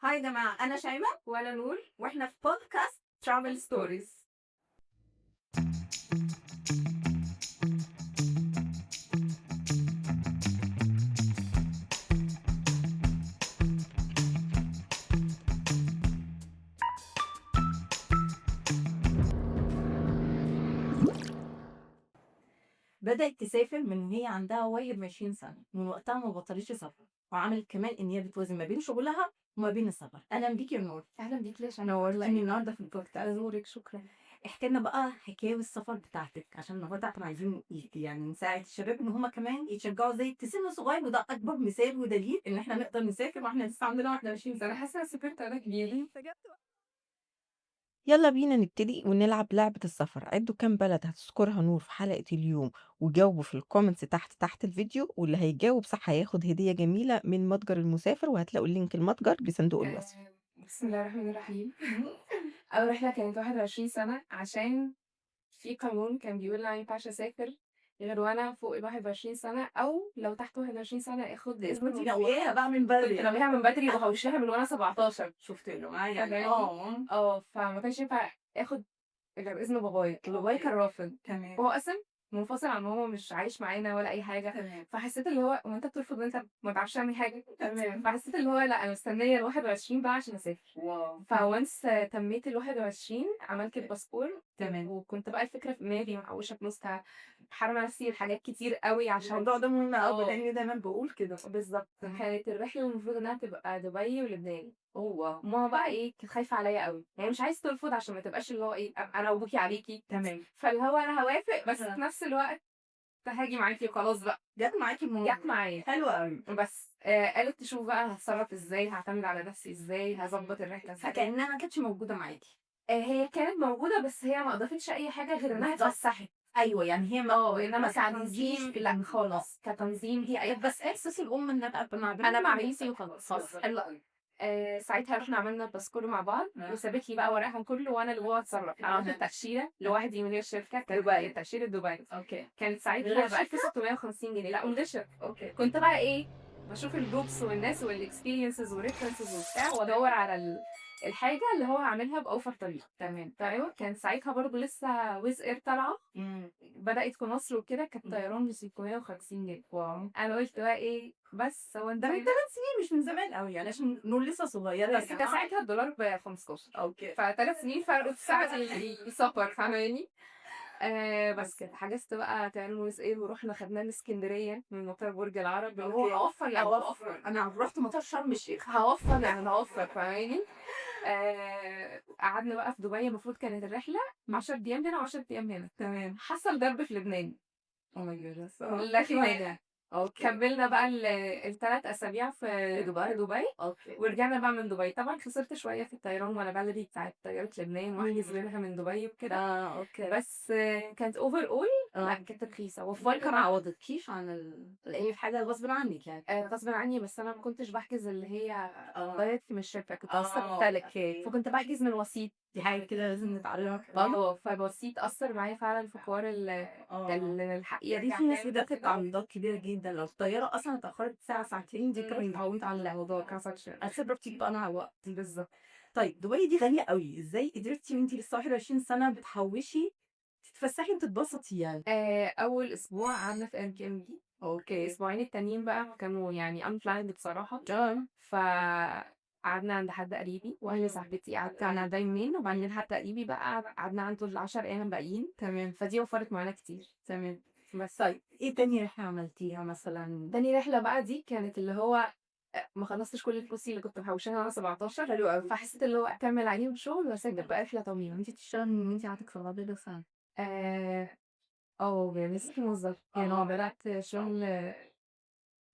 هاي يا جماعة، أنا شيماء وأنا نور. وإحنا في بودكاست travel stories. بدأت تسافر من هي عندها 21 سنة، من وقتها ما بطلتش سفر، وعملت كمان إن هي بتوازن ما بين شغلها وما بين السفر. أهلا بيكي يا نور. أهلا بيك. ليش نورتيني النهاردة في البودكاست. أزورك؟ شكرا. احكي لنا بقى حكاية السفر بتاعتك، عشان النهاردة احنا عايزين يعني نساعد الشباب إن هما كمان يتشجعوا زي سن صغير، وده أكبر مثال ودليل إن احنا نقدر نسافر واحنا لسه عندنا 21 أنا سنة. حاسة إني سافرت وأنا كبيرة. يلا بينا نبتدي ونلعب لعبة السفر. عدوا كام بلد هتذكرها نور في حلقة اليوم، وجاوبوا في الكومنتس تحت الفيديو، واللي هيجاوب صح هياخد هدية جميلة من متجر المسافر، وهتلاقوا اللينك المتجر بصندوق الوصف. بسم الله الرحمن الرحيم. أول رحلة كانت 21 سنة، عشان في قانون كان بيقول أنا مينفعش أسافر غير وأنا فوق 21 سنة، أو لو تحت 21 سنة آخد انت إذن. ناوياها بقى من كنت بدري. ناويها من بدري وهوشها من وأنا 17. شفت له معايا فاهماني؟ فما كانش ينفع آخد غير إذن بابايا. بابايا كان رافض، تمام هو أصلا منفصل عن ماما، مش عايش معانا ولا أي حاجة. تمام فحسيت اللي هو انت بترفض وانت ما تعرفش تعمل حاجة. تمام. فحسيت اللي هو لا، أنا مستنية ال 21 بقى عشان أسافر. واو. فونس تميت ال 21 عملت الباسبور. تمام. وكنت بقى الفكرة في دماغي محوشة فلوسها، حارمة نفسي بحاجات كتير قوي عشان الموضوع ده مهم قوي، اه لان دايما بقول كده. بالظبط. تمام. كانت الرحلة المفروض انها تبقى دبي ولبنان. واو. ماما بقى ايه كانت خايفة عليا قوي، يعني مش عايز ترفض عشان ما تبقاش اللي هو ايه انا وابوكي عليكي. تمام. فاللي هو انا هوافق، بس في نفس الوقت هاجي معاكي وخلاص بقى. جت معاكي الموضوع. جت معايا. حلو قوي. بس قالت تشوف بقى هتصرف ازاي، هعتمد على نفسي ازاي، هظبط الرحلة ازاي. فكأنها ما كانتش موجودده معاكي. هي كانت موجودة، بس هي ما اضافتش اي حاجة غير انها اتفسحت. ايوه، يعني هي انما ما كتنظيم لا خالص، كتنظيم دي اي. بس احساس الام ان ابقى مع بنتي. انا مع بنتي وخلاص. حلو قوي. ساعتها رحنا عملنا الباسبور مع بعض، وسابت لي بقى ورقها كله، وانا اللي جوه اتصرف. عملت التأشيرة لوحدي من غير شركة. دبي. تأشيرة دبي اوكي. كانت ساعتها غير ب 1650 جنيه. لا من غير شركة. اوكي. كنت بقى ايه بشوف الجروبس والناس والاكسبيرينسز والريفرنسز وبتاع، وادور على الحاجة اللي هو هعملها بأوفر طريقة. تمام. كان ساعتها برضه لسه ويز اير طالعة، بدأت في مصر وكده. كانت طيران ب 650 جنيه. واو. انا قلت بقى ايه، بس هو انت ده من 3 سنين، مش من زمان قوي يعني، عشان نور لسه صغيره. بس كان ساعتها الدولار ب 15. اوكي. ف3 سنين فرق في ساعة السفر، فاهماني؟ بس كده حجزت بقى طيران ويز اير، ورحنا خدناه من اسكندريه من مطار برج العرب. اللي هو هوفر يعني هوفر. انا رحت مطار شرم الشيخ. هوفر يعني هوفر، فاهماني؟ قعدنا بقى في دبي. المفروض كانت الرحله 10 ايام هنا و10 ايام هنا. تمام. حصل ضرب في لبنان. او ماي جاد. لا خناقه. اوكي. كملنا بقى ال3 اسابيع في دبي. اوكي. ورجعنا بقى من دبي. طبعا خسرت شويه في الطيران وانا بلدي بتاعت طياره لبنان، واحجز منها من دبي وكده. اوكي. بس كانت اوفر اول لا كانت رخيصه وفايكر وفايكر. ما عوضتكيش عن لان في حاجه غصب عنك يعني. غصب عني، بس انا ما كنتش بحجز اللي هي اه. دايركت من الشركه، كنت اوكي. فكنت بحجز من وسيط. دي حاجه كده لازم نتعلمها. فالوسيط اثر معايا فعلا في حوار الحقيقه دي في ناس بتاخد تعويضات كبيره جدا لو الطياره اصلا اتاخرت ساعه ساعتين، دي كانوا يتعوضوا على الموضوع كسر. الخبره بتيجي بقى مع الوقت. بالظبط. طيب دبي دي غاليه قوي، ازاي قدرتي وانتي لسه 21 سنه بتحوشي تتفسحي وتتبسطي يعني؟ اول اسبوع قعدنا في اير بي ام بي. اوكي. الاسبوعين التانيين بقى كانوا يعني unplanned بصراحه. ف قعدنا عند حد قريبي، واهل صاحبتي قعدت عند يومين، وبعدين حد قريبي بقى قعدنا عنده ال10 ايام الباقيين. تمام. فدي وفرت معانا كتير. تمام. بس طيب ايه تاني رحله عملتيها مثلا؟ تاني رحلة بقى دي كانت اللي هو ما خلصتش كل فلوسي اللي كنت محوشاها وانا 17. حلو قوي. فحسيت اللي هو اكمل عليهم شغل واسافر بقى رحلة طويلة. انتي بتشتغلي من وانتي عندك 17 سنه؟ اه يعني لسه موظفة. يعني هو بدأت شغل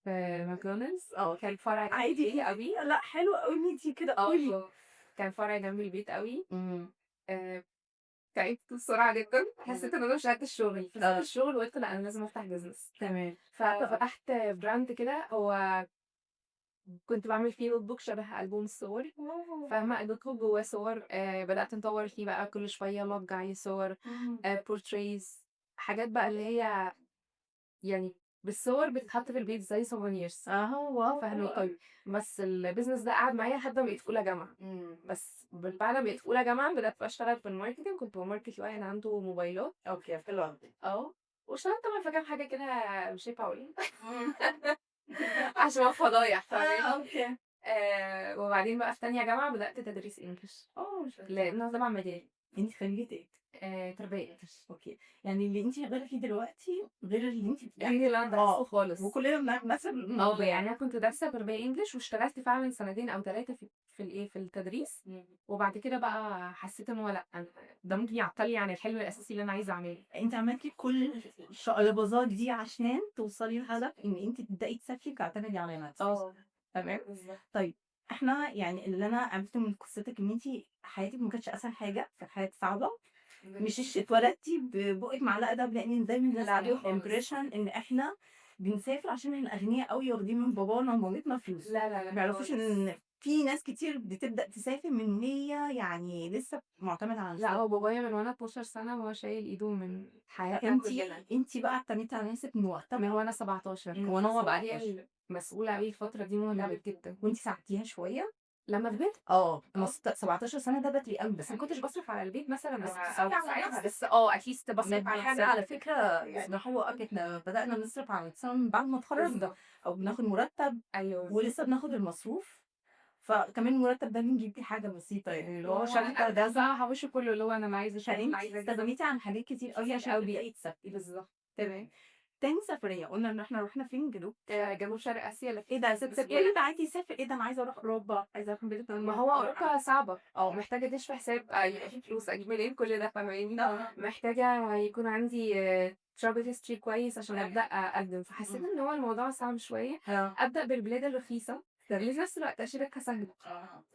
في ماكدونالدز. كان فرع عادي جنبي قوي. لا حلو قوي ان انتي كده قولي. كان فرع جنب البيت قوي. آه، تعبت بسرعة جدا. حسيت ان انا مش قد الشغل. سبت الشغل وقلت لا انا لازم افتح بزنس. تمام. ففتحت براند كده. هو كنت بعمل فيه نوت بوك شبه ألبوم الصور. فاهمة؟ بكتب جواه صور. بدأت نطور فيه بقى كل شوية، لوج عليه صور، بورتريز، حاجات بقى اللي هي يعني بالصور بتتحط في البيت زي souvenirs. واو فاهمة؟ طيب بس الbusiness ده قعد معايا لحد ما بقيت في أولى جامعة. بس بعد ما بقيت في أولى جامعة بدأت بقى أشتغل في الmarketing. كنت بamاركت لواحد عنده موبايلات. اوكي حلو أوي. واشتغلت طبعًا في كام حاجة كده مش هينفع أقول عشان هو فضايح فاهماني؟ اوكي. وبعدين بقى في تانية جامعة بدأت تدريس English لإنه تبع مجالي. انت خريجة ايه؟ تربية English. اوكي، يعني اللي انت شغاله فيه دلوقتي غير اللي انت غير اللي أنا درسته خالص. وكلنا بنفس الموضوع. يعني أنا كنت دارسة تربية English واشتغلت فعلًا 2 أو 3 في التدريس. وبعد كده بقى حسيت إن هو لأ، ده ممكن يعطّل لي عن الحلم الأساسي اللي أنا عايزة أعمله. انت عملتي كل الشقلباظات دي عشان توصلي لهدف ان انت تبداي تسافري وتعتمدي على نفسك. تمام. بالضبط. طيب احنا يعني اللي انا عرفته من قصتك ان انت حياتك ما كانتش اسهل حاجه، في حياه صعبه، مش اتولدتي ببقك معلقه دهب، لان دايما الناس لا عليهم خالص. امبريشن ان احنا بنسافر عشان احنا اغنياء قوي واخدين من بابانا ومامتنا فلوس. لا ما يعرفوش خالص. ان في ناس كتير بتبدا تسافر من هي يعني لسه معتمده على لأ، نفسها. هو بابايا من وأنا 12 سنة وهو شايل إيده من حياتنا انت كلنا. انت بقى اعتمدتي على نفسك من وقتها من وأنا 17 من وأنا وأنا ماما بقى 17. هي المسؤولة أوي الفترة دي، ماما تعبت جدًا. وانت ساعدتيها شويه. لمّا كبرت انا 17 سنه ده بدري قوي، بس ما كنتش باصرف على البيت مثلًا بس بتصرفي على نفسك. بس أتليست باصرف على احنا نفسي. على فكره ده هو احنا بدانا نصرف على نفسنا من بعد ما اتخرجنا، بالضبط. او بناخد مرتب أيوه. ولسه بناخد المصروف، فكمان المرتب ده بنجيب بيه حاجه بسيطه يعني اللي هو شنطه أنا ده. بصراحة هاحوشه كله اللي هو أنا عايزة شغل، فانت عايزة كذا. استغنيتي عن حاجات كتير قوي عشان أوي. تبداي تسافري. بالضبط. تمام. تاني سفريه قلنا ان احنا رحنا فين؟ جنوب. جنوب شرق آسيا ايه ده؟ لفيت بس أسبوع. ده عايز يسافر، ايه ده انا عايزه اروح اوروبا، عايزه اروح بلاد ما هو أوروبا صعبة، محتاجة أدِش في حساب يبقى في فلوس أجيب منين كل ده فاهماني؟ محتاجة يكون عندي travel history كويس عشان أبدأ أقدّم. فحسيت إن هو الموضوع صعب شوية. أبدأ بالبلاد الرخيصة اللي في نفس الوقت تأشيرتها سهلة.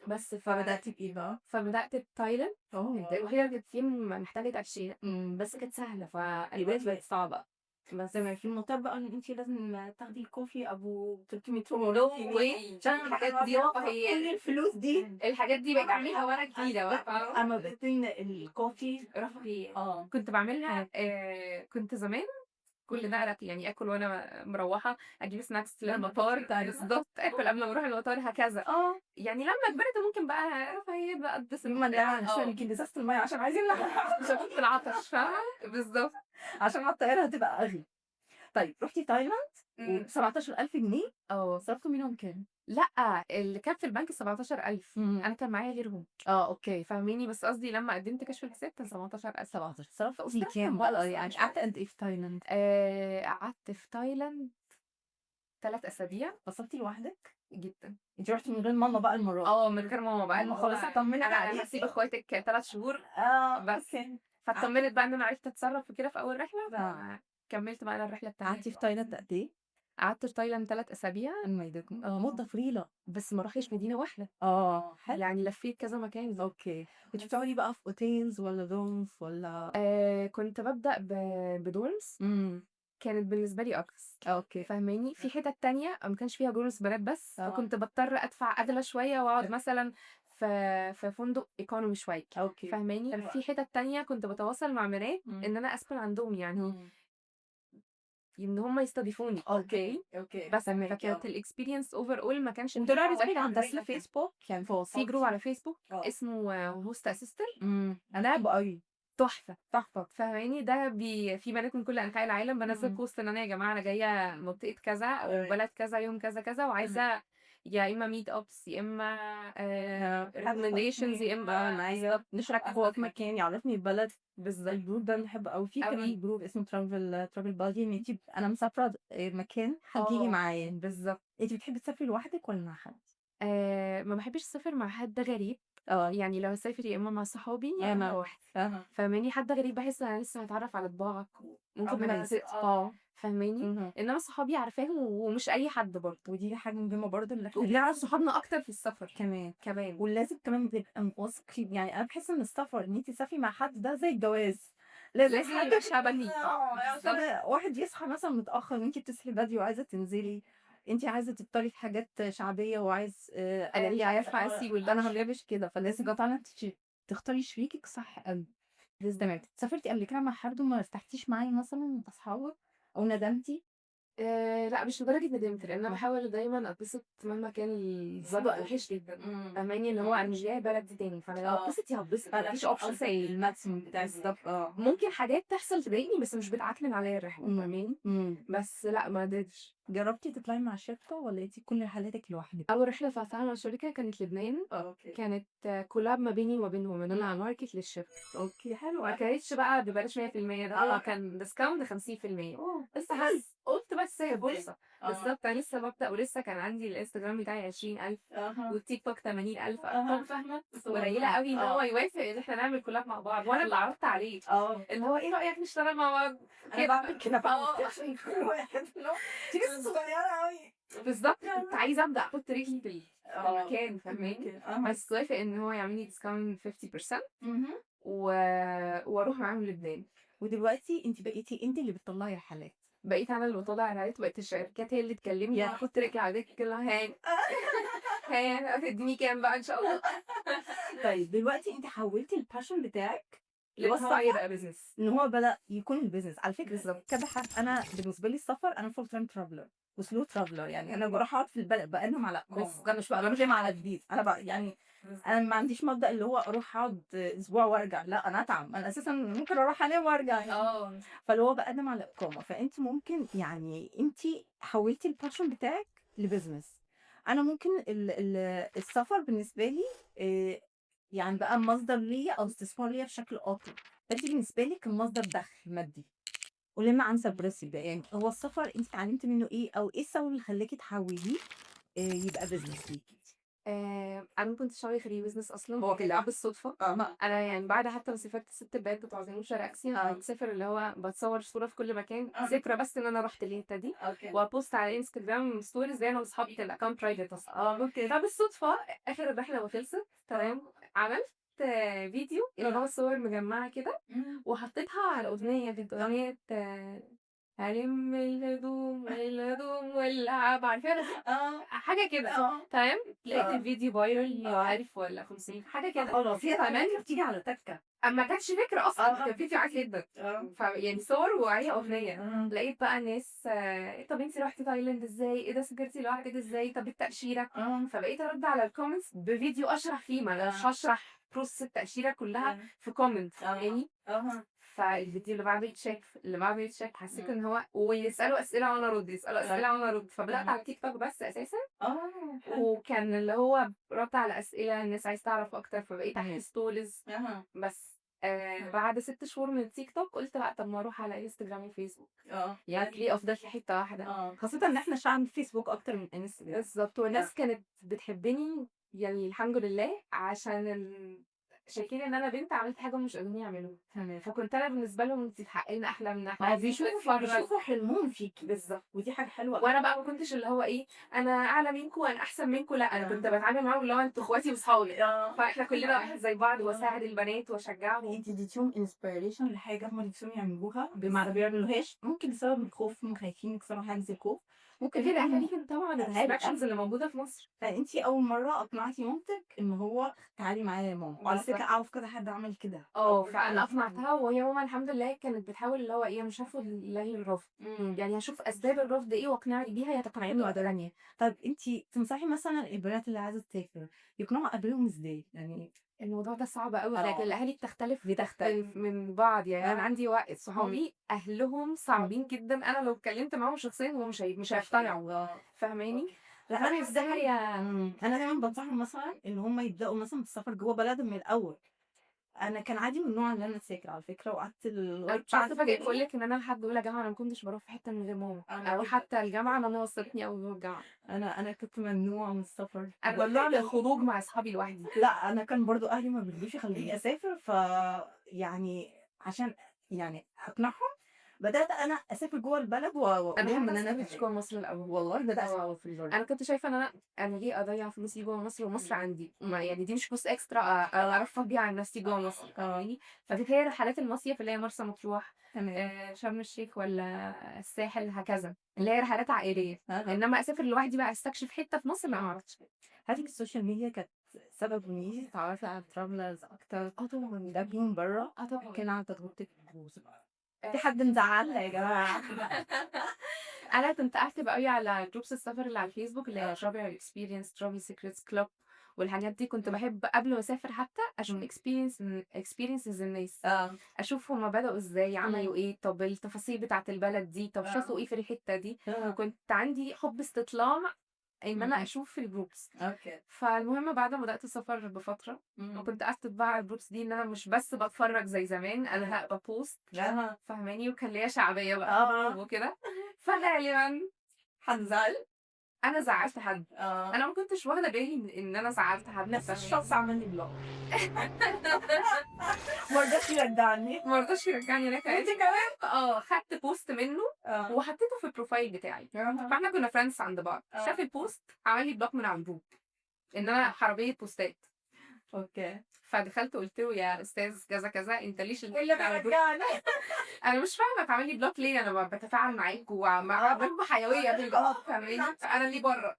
بس فبداتي بايه بقى؟ فبدأت بتايلاند. الوحيدة اللي كانت فيهم محتاجة تأشيرة، بس كانت سهلة، فالبلاد بقت صعبة. بس ما في المطار بقى ان انت لازم تاخدي الكوفي ابو 300 No way. عشان الحاجات دي رفاهيات. كل الفلوس دي الحاجات دي بقيت أعملها وأنا كبيرة بقى فاهمة؟ اما بقيتين الكوفي رفاهيات. كنت باعملها كنت زمان كل ده يعني آكل وأنا مروّحة، أجيب snacks للمطار. بالضبط، آكل قبل ما أروح المطار هكذا. يعني لمّا كبرت ممكن بقى رفاهيات بقى أتبسط يوم ما بتاع. عشان نجيب ازازه الميه عشان عايزين شربت العطش فاهمة؟ بالضبط. عشان على الطياره هتبقى اغلى. طيب رحتي تايلاند إمم. و17000 جنيه آه. صرفتوا منهم كام؟ لأ، اللي كان في البنك 17,000 أنا كان معايا غيرهم اوكي. فاهماني؟ بس قصدي لمّا قدّمت كشف الحساب كان 17,000. 17 صرفتي قُلت كام بقى؟ يعني قعدت قد ايه في تايلاند؟ قعدت في تايلاند 3 أسابيع. اتبسطتي لوحدك؟ جدًا. انت رحتي من غير ماما بقى المره دي؟ من غير ماما بقى اللي هو خلاص اطمنك أنا عليكِ. هاسيب اخواتِك 3 شهور بس. اوكي. فاتطمنت بقى إن أنا عرفت أتصرّف وكده في أول رحلة، فكمّلت بقى أنا الرحلة التانية. قعدتي في تايلاند قد ايه؟ قعدت في تايلاند 3 أسابيع. مده طويله. بس ما رُحتش مدينة واحدة، حلو. يعني لفّيت كذا مكان. اوكي. كنتِ بتقعدي بقى في اوتيلز والّا dorms والّا؟ كنت بابدأ بدورمز. كانت بالنسبة لي أرخص اوكي. فاهماني؟ في حِتت تانية ما كانش فيها دورمز بنات بس، آه. فكنت باضطر أدفع أغلى شوية وأقعد مثلًا في فندق economy شوية اوكي. فاهماني؟ حلو في حِتت تانية كنت باتواصل مع بنات إن أنا أسكن عندهم يعني إن هم يستضيفوني. اوكي. بس فاهماكِ. فكانت الexperience overall ما كانش انتوا فيها بتعملوا واحد عندها على فيسبوك يعني في جروب على فيسبوك آه. اسمه host assistant. انا باحبه أوي. تحفة. تحفة. فاهماني؟ ده في بنات من كل أنحاء العالم بانزّل بوست إن أنا يا جماعة أنا جاية منطقة كذا أو بلد كذا يوم كذا كذا وعايزة يا إما meet ups يا إما recommendations يا إما انا عايزة نشرك هو في مكان يعرفني البلد. بالضبط. الجروب ده باحبه أوي. في أوي. كمان جروب اسمه travel buddy ان انتِ انا مسافرة مكان حد ييجي معايا. بالضبط. انتِ بتحبي تسافري لوحدك والّا مع حد؟ ما باحبش أسافر مع حد غريب. يعني لو هاسافر يا إما مع صحابي يا إما لوحدي. فاهماني؟ حد غريب باحس أنا لسه هاتعرّف على طباعك ممكن ما نلزقش. فاهماني؟ إنما صحابي عارفاهم ومش أي حد برضه. ودي حاجة مهمة برضه ان احنا وبنعرف صحابنا أكتر في السفر كمان. كمان. ولازم كمان نبقى واثقين، يعني أنا باحس إن السفر إن أنتِ تسافري مع حد ده زي الجواز، لازم يبقى شبهي. بالضبط. كده واحد يصحى مثلًا متأخر وأنتِ بتصحي بدري وعايزة تنزلي، أنتِ عايزة تفطري في حاجات شعبية وعايز أنا اللي عارفة أسيب أنا ما باحبش كده، فلازم طبعًا أنتِ تختاري شريكِك صح أوي. تمام. سافرتِ قبل كده مع حد وما ارتحتيش معاه مثلًا أصحابك أو ندمتِ؟ لأ مش لدرجة ندمت، لإن أنا باحاول دايمًا أتبسط مهما كان الوضع وِحِش جدًا، فاهماني؟ اللي هو أنا مش جاية البلد دي تاني، فأنا يا هاتبسط يا هاتبسط، ما فيش option زي الماكسيموم بتاع بالضبط. بالظبط. ممكن حاجات تحصل تضايقني بس مش بتعكنن عليَّ الرحلة، فاهماني؟ بس لأ ما قدرتش. جربتِ تطلعي مع شركة والّا أنتِ كل رحلاتِك لوحدِك؟ أول رحلة طلعتها مع شركة كانت لبنان، أوكي. كانت collab ما بيني وما بينهم، إن أنا أmarket للشركة. أوكي حلو ما أوي. كانتش بقى ببلاش 100% ده آه. كان discount 50%. أوه! بس قُلت بس هي فرصة. آه. بالضبط، أنا لسه بابدأ ولسه كان عندي الإنستجرام بتاعي 20,000 أها. والتيك توك 80,000 أها. فاهمة؟ سبحان قليلة الله. أوي إن هو يوافق إن إحنا نعمل collab مع بعض، وأنا اللي عرضت عليه، اللي هو إيه رأيك نشتغل مع بعض؟ أنا باعمل كده آه. عشان كل واحد اللي هو أنتِ لسه صغيرة أوي. بالضبط، كنت عايزة أبدأ أحط رجلي في آه. المكان فاهماني؟ أها. بس وافق إن هو يعمل لي discount 50% اهم. و وأروح معاهم لبنان. ودلوقتي أنتِ بقيتِ أنتِ اللي بتطلّعي رحلات. بقيت أنا اللي باطلّع إعلانات وبقت الشركات هي اللي تكلمني ياه! وأنا أحط رجلي على رجلِك اللي هو هتدّيني كام بقى إن شاء الله؟ طيب دلوقتي أنتِ حوّلتِ الpassion بتاعِك اللي لإن هو هو السفر يبقى business. إن هو بدأ يكون الbusiness. على فكرة بالضبط. كذا حد أنا بالنسبة لي السفر أنا full time traveler وslow traveler يعني أنا باروح أقعد في البلد باقدّم على إقامة، بس أنا مش باقدّم على جديد، أنا يعني أنا ما عنديش مبدأ اللي هو أروح أقعد أسبوع وأرجع، لأ أنا أتعب، أنا أساسًا ممكن أروح أنام وأرجع يعني، فاللي هو باقدّم على إقامة، فأنتِ ممكن يعني أنتِ حوّلتِ الpassion بتاعِك لbusiness. أنا ممكن ال السفر بالنسبة لي آآ يعني بقى مصدر ليّا أو استثمار ليّا بشكل آخر، فأنتِ بالنسبة لِك كان مصدر دخل مادي. قولي لنا عن سبرسي ده، يعني هو السفر أنتِ اتعلمتِ منه إيه أو إيه السبب اللي خلّاكِ تحوّليه يبقى business ليكِ؟ أنا ما كنتش ناوية أخلّيه business أصلًا، هو هي كده. كانت بالصدفة. أها. أنا يعني بعد حتى ما سافرت ال6 بلاد بتوع جنوب شرق آسيا، باسافر اللي هو باتصور صورة في كل مكان، ذكرى بس إن أنا رُحت الحتة دي، أوكي. وأبوست على إنستجرام stories زي أنا وأصحابي كان الaccount private أصلًا. أوكي. فبالصدفة آخر الرحلة ما خلصت تمام، عملت فيديو اللي هو صور مجمّعة كده وحطيتها على أغنية، كانت أغنية هالِم الهدوم الهدوم واللعب عارفاها؟ حاجة كده تمام، لقيت الفيديو viral 1000 والّا 500 حاجة كده. خلاص هي تمام. بتيجي على تَكّة. ما كانش فكرة أصلًا، كان فيديو عادي جدًا. يعني صور وعليها أغنية. لقيت بقى ناس طب أنتِ رُحتِ تايلاند إزاي؟ إيه ده سافرتِ لوحدِك إزاي؟ طب التأشيرة؟ فبقيت أرد على الcomments بفيديو أشرح فيه، ما أنا مش هاشرح process التأشيرة كلها في comment فاهماني؟ فالفيديو اللي بعده يتشاف، اللي بعده يتشاف، حسيت إن هو ويسألوا أسئلة وأنا أرد، يسألوا أسئلة وأنا أرد، فبدأت على التيك توك بس أساسًا، وكان اللي هو رد على أسئلة الناس عايزة تعرف أكتر، فبقيت أحكي stories بس. بعد 6 شهور من التيك توك قُلت لأ، طب ما أروح على إنستجرام وفيسبوك، يعني ليه أفضل في حتة واحدة؟ خاصةً إن إحنا شعب فيسبوك أكتر من إنستجرام. بالضبط، والناس كانت بتحبني يعني الحمد لله عشان شايفين إن أنا بنت عملت حاجة هُم مش قادرين يعملوها، تمام. فكنت أنا بالنسبة لهم أنتِ في حقنا أحلامنا، إحنا عايزين بيشوفوا نتفرج. حلمهم فيكِ، بالضبط. ودي حاجة حلوة أوي. وأنا بقى ما كنتش اللي هو إيه، أنا أعلى منكم، أنا أحسن منكم، لأ، أنا كنت باتعامل معاهم اللي هو أنتم أخواتي وصحابي، فإحنا كلنا واحد زي بعض، وأساعد البنات وأشجعهم. أنتِ اديتيهم inspiration لحاجة هُم نفسهم يعملوها ما بيعملوهاش، ممكن بسبب الخوف، هُم خايفين يكسروا حاجز الخوف، ممكن غير يكونوا أهاليهم طبعًا أهالي الdistractions اللي موجودة في مصر. فأنتِ أول مرّة أقنعتِ مامتِك إن هو تعالي معايا يا ماما، وعلى فكرة بالضبط. أعرف كذا حد عمل كده. فأنا أقنعتها وهي ماما الحمد لله كانت بتحاول اللي هو إيه، مش هارفض لله الرفض، يعني هاشوف أسباب الرفض إيه وأقنعِك بيها يا تقنعيني وأقنعِك. طب أنتِ تنصحي مثلًا البنات اللي عايزة تسافر يقنعوا أهاليهم إزاي؟ يعني الموضوع ده صعب أوي، آه. لكن الأهالي بتختلف بتختلف. من بعض، يعني أنا آه. عندي صحابي أهلهم صعبين جدًا، أنا لو اتكلمت معاهم شخصيًا هُم مش هيقتنعوا، فاهماني؟ لأ فأنا أنا إزاي أنا دايمًا بانصحهم مثلًا إن هم يبدأوا مثلًا بالسفر جوّه بلدهم من الأول. أنا كان عادي ممنوع إن أنا أسافر على فكرة وقعدت أنا لغاية مش بعد عايزة أفاجئِك وأقول لِك إن أنا لحد أولى جامعة أنا ما كنتش باروح في حتة من غير ماما، أروح حتى الجامعة ماما وصّلتني أول يوم الجامعة. أنا كنت ممنوعة من السفر. أنا ممنوعة من الخروج مع أصحابي لوحدي. لأ أنا كان برضه أهلي ما بيرضوش يخلّوني أسافر، يعني عشان يعني أقنعهم بدأت أنا أسافر جوّه البلد وأقول أنا لهم حتى إن ما أنا سافرتش جوّه مصر الأول. والله بدأت في البلد. أنا كنت شايفة إن أنا ليه أضيّع فلوسي جوّه مصر ومصر عندي، ما يعني دي مش فلوس إكسترا أرفّه بيها عن نفسي جوّه مصر فاهماني؟ فكانت هي رحلات المصيف اللي هي مرسى مطروح، تمام. شرم الشيخ والّا الساحل هكذا، اللي هي رحلات عائلية، أها. إنما أسافر لوحدي بقى أستكشف حتة في مصر لأ ما عملتش كده. هل السوشيال ميديا كانت سبب إن أنتِ تتعرفي على travelers أكتر طبعًا. ده من برّه؟ طبعًا. كان على تجربتِك في حد مزعّلها يا جماعة؟ أنا كنت active أوي على جروبس السفر اللي على الفيسبوك اللي هي travel experience travel secrets club والحاجات دي. كنت باحب قبل ما أسافر حتى أشوف experiences الناس، أشوف هُم بدأوا إزاي، عملوا إيه، طب التفاصيل بتاعة البلد دي، طب شافوا إيه في الحتة دي. كنت عندي حُب استطلاع إن أنا أشوف في الجروبس. أوكي. فالمهم بعد ما بدأت السفر بفترة وكنت active بقى على الجروبس دي إن أنا مش بس باتفرج زي زمان، أنا هابقى post فاهماني، وكان ليّا شعبية بقى وكده. فغالبًا حد زعل؟ أنا زعّلت حد، أنا ما كنتش واخدة بالي من إن أنا زعّلت حد. نفس الشخص عمل لي بلوك. ما رضاش يرجعني. ما رضاش يرجعني هناك أنتِ عادي. كمان؟ خدت post منه وحطيته في الprofile بتاعي، فإحنا كنا friends عند بعض. شاف الpost عمل لي بلوك من على الجروب إن أنا حرامية بوستات. أوكي. فدخلت قُلت له: "يا أستاذ كذا، كذا، أنت ليش إيه اللي على الجروب؟" بيرجعني؟ أنا مش فاهمة تعمل لي بلوك ليه؟ أنا باتفاعل معاك باحب حيوية في الجروب فاهماني، فأنا ليه برّه؟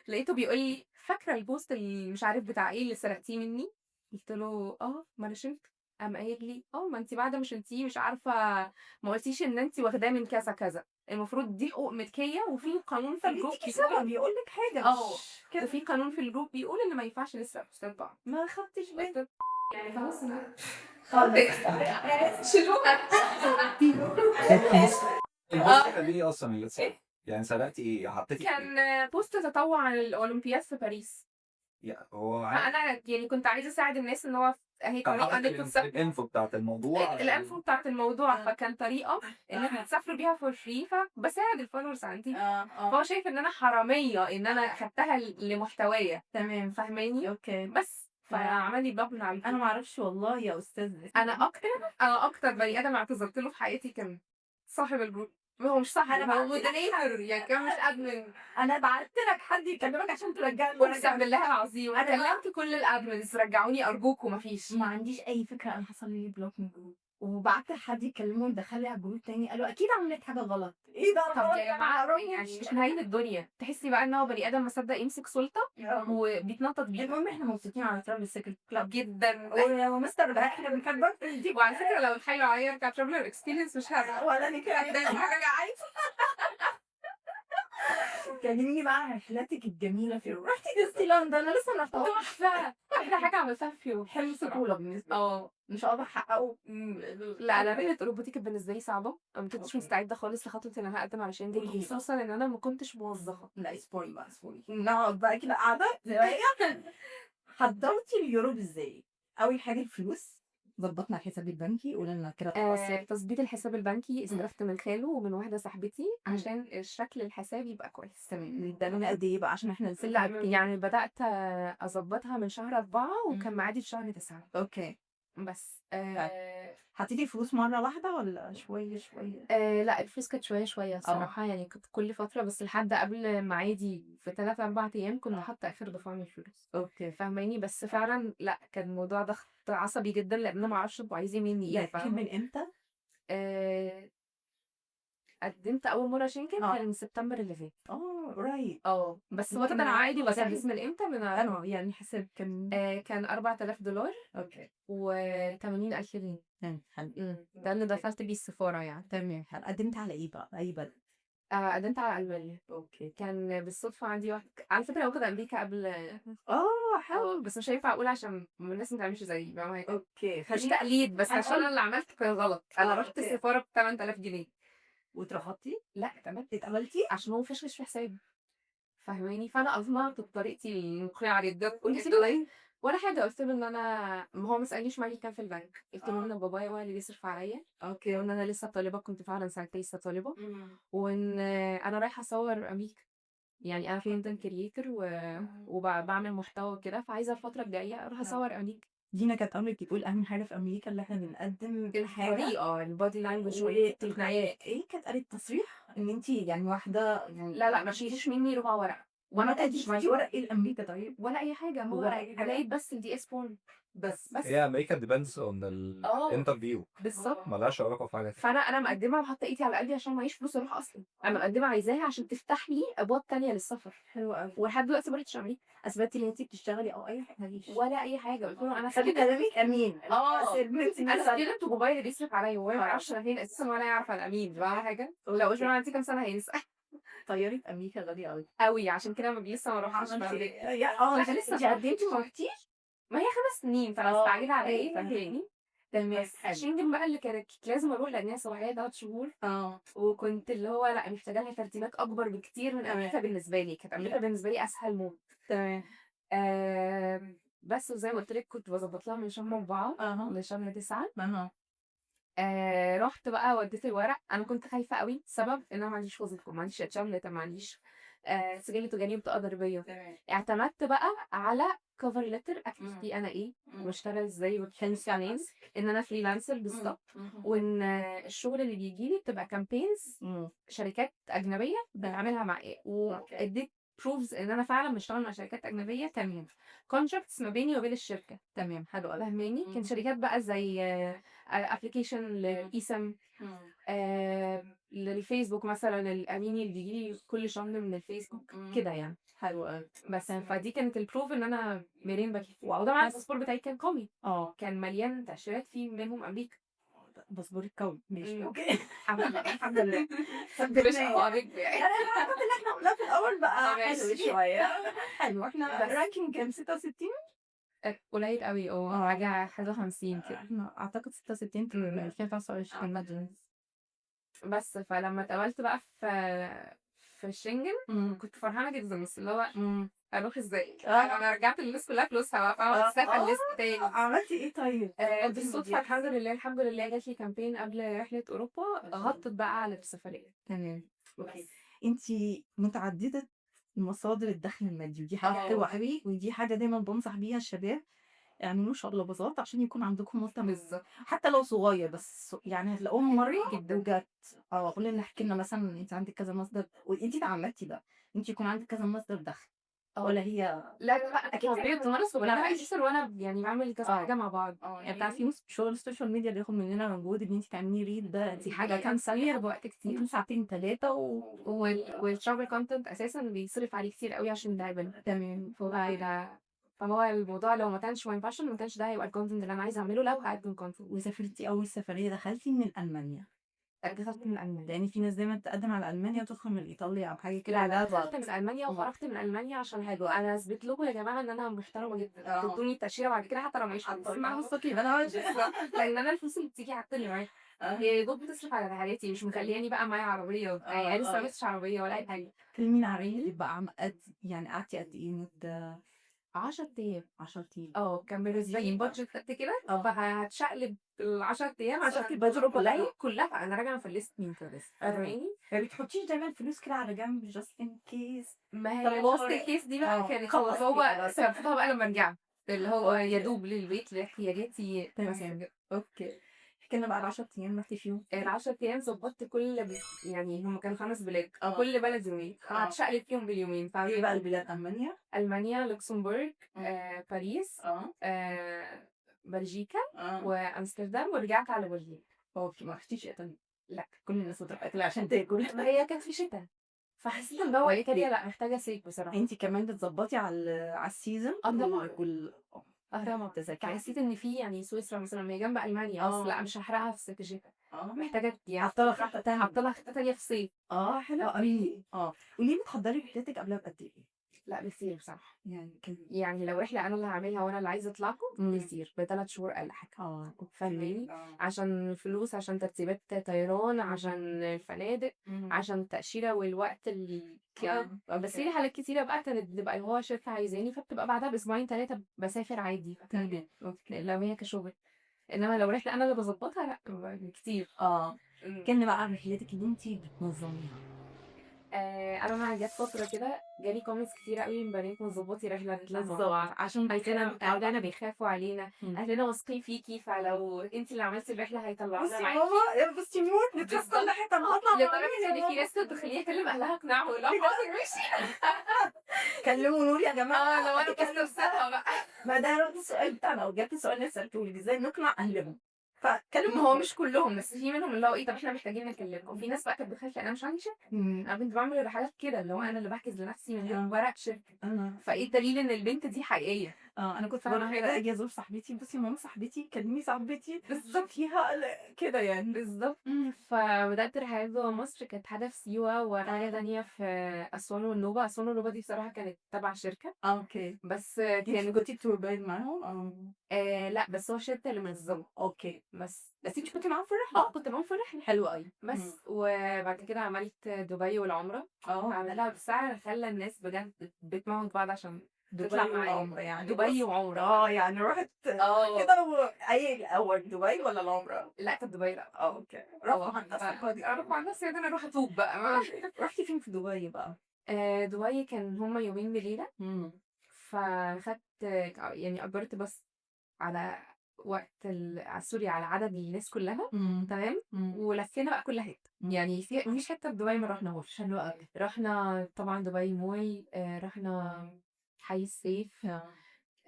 لقيته بيقول لي: "فاكرة البوست اللي مش عارف بتاع إيه اللي سرقتيه مني؟" قُلت له: ما أنا شِلته." قام قايل لي: ما أنتِ بعد ما شِلتيه مش عارفة ما قُلتيش إن أنتِ واخداه من كذا، كذا، المفروض دي حقوق ملكية وفي قانون في الجروب فبيديكِ سبب يقول لِك حاجة مش كده. وفي قانون في الجروب بيقول إن ما ينفعش نسرق بوستات بعض. ما خدتش بالي. قُلت له يعني خلاص أنا خالص. شيلوها. البوست كان إيه أصلًا اللي اتسرق؟ يعني سرقتِ إيه؟ حطيتِ إيه؟ كان بوست تطوع عن الأولمبياد في باريس. هو عادي فأنا يعني كنت عايزة أساعد الناس إن هو أهي كان طريقة حاطط إنكم تسافروا الinfo بتاعة الموضوع الinfo بتاعة الموضوع، فكان طريقة إن إحنا تسافروا بيها for free فباساعد الfollowers عندي. فهو شايف إن أنا حرامية إن أنا خدتها لمحتوايا تمام. فاهماني؟ أوكي. بس فعمل لي block من على أنا الجروب. ما أعرفش والله يا أستاذ. أنا أكتر بني آدم اعتذرت له في حياتي كان صاحب الجروب. هو مش صاحب أنا هو بعت لك moderator يعني كمان مش admin. أنا بعت لك حد يكلمك عشان ترجعني. أقسم بالله العظيم أنا كلمت كل الadmins رجعوني أرجوكم ما فيش. ما عنديش أي فكرة أنا حصل لي بلوك من الجروب، وبعت لحد يكلمه ندخلها على جروب تاني قالوا أكيد عملت حاجة غلط. إيه ده؟ طب يا جماعة يعني مش نهاية الدنيا. تحسي بقى إن هو بني آدم ما صدق يمسك سلطة وبيتنطط بيها. المهم إحنا مبسوطين على ترافل سيكريت كلاب جدا. ومستر بهاء إحنا بنحبك دي. وعلى فكرة لو اتحايلوا عليا ارجع traveler experience مش هارجع. ولا أنا كده حاجة عايزة. كلميني بقى عن رحلاتك الجميلة في رحتي ديزني لاند. أنا لسه ما رحتهاش. تحفة. أحلى حاجة عملتها في يوم. حلم طفولة بالنسبة لي. مش هقدر أحققه. لا أنا رحلة أوروبا دي كانت بالنسبة لي صعبة. أنا ما كنتش مستعدة خالص لخطوة إن أنا أقدم على شنجن قولي لي. خصوصا إن أنا ما كنتش موظفة. لا اصبري بقى اصبري. نقعد بقى كده قاعدة زي حضرتي اليوروب ازاي؟ أول حاجة الفلوس، ضبطنا الحساب البنكي قولنا لنا كده تفاصيل. تظبيط الحساب البنكي استلفت من خاله ومن واحدة صاحبتي عشان الشكل الحساب يبقى كويس. تمام. ده من قد إيه بقى عشان إحنا لسه لا يعني بدأت أظبطها من شهر 4 وكان ميعادي في شهر 9 أوكي. بس حطيتي فلوس مرة واحدة ولا شوية شوية؟ لا الفلوس كانت شوية الصراحة يعني كنت كل فترة بس لحد قبل ميعادي ب3-4 أيام كنا حاطة آخر دفعة من الفلوس. أوكي. فاهماني بس فعلا لا كان الموضوع ضغط عصبي جدا لأن أنا معرفش انتوا عايزين مني ايه. ده كان من إمتى؟ قدمت أول مرة شنكن كان سبتمبر اللي فات. قريب. بس ممكن أنا عادي نعرف بجهز من امتى من أنا يعني حساب كان كان $4000 أوكي. و80,000 جنيه. حلو. ده اللي دخلت بيه السفارة يعني. تمام. حلو. قدمت على إيه بقى؟ أي بلد؟ قدمت على ألمانيا. أوكي. كان بالصدفة عندي واحد على فكرة واخدة أمريكا قبل حلو. بس مش هينفع أقول عشان الناس ما تعملش زيي فاهمة حاجة. أوكي. مش تقليد بس عشان أنا اللي عملته كان غلط. أنا رحت أوكي. السفارة ب8000 جنيه. واترفضتي؟ لا اتقبلت. اتقبلتي؟ عشان هو فشخش في حسابي فاهماني. فأنا أقنعته بطريقتي المقنعة جدا. قلت له له ولا حاجة. قلت له إن أنا ما هو ما سألنيش معايا كام في البنك. قلت له إن بابايا هو اللي بيصرف عليا. أوكي. وإن أنا لسه طالبة كنت فعلا ساعتها لسه طالبة. وإن أنا رايحة أصور أمريكا يعني أنا كونتنت كريتور وبعمل محتوى وكده فعايزة الفترة الجاية أروح أصور أمريكا. دينا كانت أمرك يقول أهم حاجة في أمريكا اللي إحنا بنقدم حاجة الطريقة البادي لانجوج والتقنيات. إيه كانت قالت تصريح إن أنتِ يعني واحدة يعني لا ما تشيليش مني ربع ورقة. وأنا ما كنتش معاكي ورق إيه لأمريكا طيب؟ ولا أي حاجة. هو جايب بس الدي اس بورن بس هي أمريكا depends on الinterview بالظبط. مالهاش علاقة في حاجة تانية. فأنا مقدمة وحاطة إيدي على قلبي عشان معيش فلوس أروح أصلا. أنا مقدمة عايزاها عشان تفتح لي أبواب تانية للسفر. حلو أوي. ولحد دلوقتي ما رحتش أمريكا. أثبتي إن أنتِ بتشتغلي أو أي حاجة ولا أي حاجة. قلت له أنا خلي كلامك أمين. أنا ستودنت وبابايا اللي بيصرف عليا وهو ما يعرفش أنا فين أساسا ولا يعرف أنا مين فاهمة حاجة. لو قلت له أنا عندي كام سنة هينسى. طيارة أمريكا غالية أوي. أوي، عشان كده لسه ما رُحتش عملتِ بقى. إيه؟ أنتِ لسه أنتِ قدمتِ وما رحتيش؟ ما هي 5 سنين، فأنا آه، مستعجلة على أيوه إيه فاهماكِ. تاني. تمام، بس حلو. شنجن بقى اللي كانت لازم أروح لأنها صلاحية 3 شهور، وكنت اللي هو لأ محتاجة لها ترتيبات أكبر بكتير من أمريكا بالنسبة لي، كانت أمريكا بالنسبة لي أسهل موت. تمام. بس وزي ما قُلت لِك كنت باضبّط لها من شهر 4 لشهر 9. رُحت بقى ودّيت الورق، أنا كنت خايفة أوي، السبب إن أنا ما عنديش وظيفة، ما عنديش شهادة ما عنديش سجل تجاري بطاقة ضريبية. تمام. اعتمدت بقى على cover letter أكتب فيه أنا إيه، وباشتغل إزاي وباشتغل منين، إن أنا freelancer بالضبط، وإن الشغل اللي بييجي لي بتبقى campaigns شركات أجنبية بنعملها مع وادّيت proofs إن أنا فعلًا باشتغل مع شركات أجنبية تمام، contracts ما بيني وبين الشركة. تمام، حلو أوي. فاهماني؟ كان شركات بقى زي application للإيسم، للفيسبوك مثلًا الأميني اللي بييجي لي كل شهر من الفيسبوك، كده يعني. حلو أوي. بس فدي كانت الproof إن أنا منين باجيب، وطبعًا الباسبور بتاعي كان قومي، كان مليان تأشيرات فيه منهم أمريكا. باسبورِك قوي، ماشي، إمم. أوكي. الحمد لله. الحمد لله. مش ثبتناه. قوامك يعني. يعني الحاجات اللي إحنا قلناها في الأول بقى حلو ماشي. شوية. حلو، إحنا بس. الranking كام 66؟ قليل أوي حاجة 50 كده. إحنا أعتقد 66 في 2025 مدرس. بس فلمّا اتقبلت بقى في الشنجن كنت فرحانة جدًا، بس اللي هو أروح إزاي؟ أنا رجعت للناس كلها فلوسها بقى، فاهمة؟ تستاهل list تاني. عملتِ إيه طيب؟ بالصدفة الحمد لله جات لي campaign قبل رحلة أوروبا غطت بقى على السفرية. تمام، أوكي. أنتِ متعددة مصادر الدخل المادي، ودي حاجة حلوة أوي، ودي حاجة دايمًا بانصح بيها الشباب، اعملوا شقلباظات عشان يكون عندكم مصدر بالضبط. حتى لو صغير، بس يعني هتلاقوه مرّة جدًا. وجات. قولي لنا احكي لنا مثلًا أنتِ عندِك كذا مصدر وأنتِ اتعمدتِ ده، أنتِ يكون عندِك كذا مصدر دخل والّا هي لا أكيد طبيعي بتمارس وأنا باأسس وأنا يعني باعمل كذا آه. حاجة مع بعض. يعني بتعرفي شغل السوشيال ميديا بياخد مننا مجهود إن أنتِ تعملي ريل ده، دي حاجة كام ثانية بوقت كتير. ممكن ساعتين 3 والtravel content أساسًا بيصرف عليه كتير أوي عشان ده تمام. فهو الموضوع لو ما كانش ما كانش ده هيبقى الcontent اللي أنا عايزة أعمله لو هاقدم content. وسافرتِ أول سفرية دخلتِ من ألمانيا، دخلت من ألمانيا. لإن في ناس دايمًا تقدم على ألمانيا وتدخل من إيطاليا أو حاجة كده. لا دخلت من ألمانيا وخرجت من ألمانيا عشان أنا أثبت لكم يا جماعة إن أنا محترمة جدًا، تدوني التأشيرة بعد كده حتى لو معيش فلوس. معاهم مستقيم أنا لإن أنا الفلوس اللي بتيجي حتى اللي معايا هي يا دوب بتصرف على رحلاتي، مش مخلياني بقى معايا عربية وبتاع، يعني لسه ما جبتش عربية ولا أي حاجة. كلميني عن رحلتِك بقى يعني قعدتِ قد إيه مدة؟ 10 أيام. 10 أيام. كان بالنسبة لي budget قد كده، فهاتشقلب ال10 أيام عشان البادجت كلها؟ كلها أنا راجعة مفلست من كده. فاهماني؟ ما بتحطيش دايمًا فلوس كده على جنب just in case؟ ما هي وسط الكيس دي بقى كانت خلصتِ هو خلاص. صرفتها بقى لما رجعت، اللي هو يا دوب للبيت لاحتياجاتي بس تمام، كده. أوكي. احكي لنا بقى ال10 أيام رُحتِ فيهم. ال10 أيام ضبطت يعني هم كانوا 5 بلاد، آه. كل بلد يومين، هاتشقلب فيهم باليومين. إيه بقى البلاد؟ ألمانيا؟ ألمانيا، لوكسمبورغ، باريس، آه. بلجيكا، وأمستردام، ورجعت على برلين. ما رحتيش إيطاليا؟ لأ. كل الناس بتروح إيطاليا عشان تاكل. ما هي كانت في شتا، فحسيت إن هو إيطاليا لأ محتاجة صيف بصراحة. أنتِ كمان بتضبّطي على السيزون طبعًا. طبعًا. فحسيت إن في يعني سويسرا مثلًا ما هي جنب ألمانيا أصل لأ مش هاحرقها في الشتا، محتاجة يعني حاطة لها خطة تانية. حاطة لها خطة تانية في الصيف. حلو أوي. قولي لي بتحضّري رحلتِك قبلها بقد إيه؟ لأ بكتير بصراحة. يعني يعني لو رحلة أنا اللي هاعملها وأنا اللي عايزة أطلعكم بكتير، ب3 شهور أقل حاجة. فاهماني؟ عشان الفلوس، عشان ترتيبات طيران، عشان الفنادق، عشان التأشيرة والوقت بس في رحلات كتيرة بقى كانت بتبقى اللي هو شركة عايزاني، فبتبقى بعدها بأسبوعين 3 باسافر عادي. تمام. لو هي كشغل، إنما لو رحلة أنا اللي باضبطها لأ كتير. احكي لنا بقى عن رحلتِك اللي أنتِ بتنظميها. أنا جات فترة كده جالي comments كتيرة أوي من بنات ما تضبطي رحلة بالضبط، عشان أهلنا بيخافوا علينا، أهلنا واثقين فيكِ، فلو أنتِ اللي عملتِ الرحلة هيطلعونا بُصّي معاكِ. ماما بُصّي موت بتحصل ناحية هاطلع لدرجة إن في ناس كانت بتخلّيني أكلم أهلها أقنعهم أقول لهم خلاص ماشي. كلموا نور يا جماعة. لو أنا باستفسرها بقى. ما ده نفس السؤال بتاعنا، وبجد السؤال اللي سألته لِك، إزاي نقنع أهلهم؟ ما فكلموا هو مش كلّهم، بس في منهم اللي هو إيه طب إحنا محتاجين نكلمكم، في ناس بقى كانت بتخاف لأن أنا مش عندي شركة، أنا كنت باعمل الرحلات كده اللي هو أنا اللي باحجز لنفسي من غير ورق شركة، فإيه الدليل إن البنت دي حقيقية؟ أنا كنت فاهمة باروح كده حاجة؟ آجي أزور صاحبتي، بُصّي ماما صاحبتي كلمي صاحبتي بالضبط. شوفيها كده يعني. بالضبط. فبدأت رحلات جوّه مصر، كانت حاجة في سيوة وحاجة تانية في أسوان والنوبة. أسوان والنوبة دي بصراحة كانت تبع شركة، أوكي. بس أنتِ كان كنتِ tour guide معاهم؟ لأ، بس هو الشركة اللي منظمة. أوكي. بس بس أنتِ كنتِ معاهم في الرحلة؟ كنت معاهم في الرحلة. حلو أوي. بس وبعد كده عملت دبي والعمرة، عاملاها بسعر خلّى الناس بجد بتموّت بعض عشان دبي تطلع معايا. والعمرة يعني دبي بُص وعمرة. يعني رُحت آه. كده أي الأول دبي والّا العمرة؟ لأ، كانت دبي لأ. أوكي. رفّه عن نفسِك خالص. أروح مع نفسي بعدين أروح أتوب بقى. رُحتِ فين في دبي بقى؟ دبي كان هُم يومين بليلة، إمم. فخدت يعني أجرت باص على وقت سوري على عدد الناس كلّها، إمم. تمام، إمم. ولفينا بقى كل حتة، يعني ما فيش حتة في دبي ما رُحناهاش. حلو أوي. رُحنا طبعًا دبي مول، رُحنا حي السيف،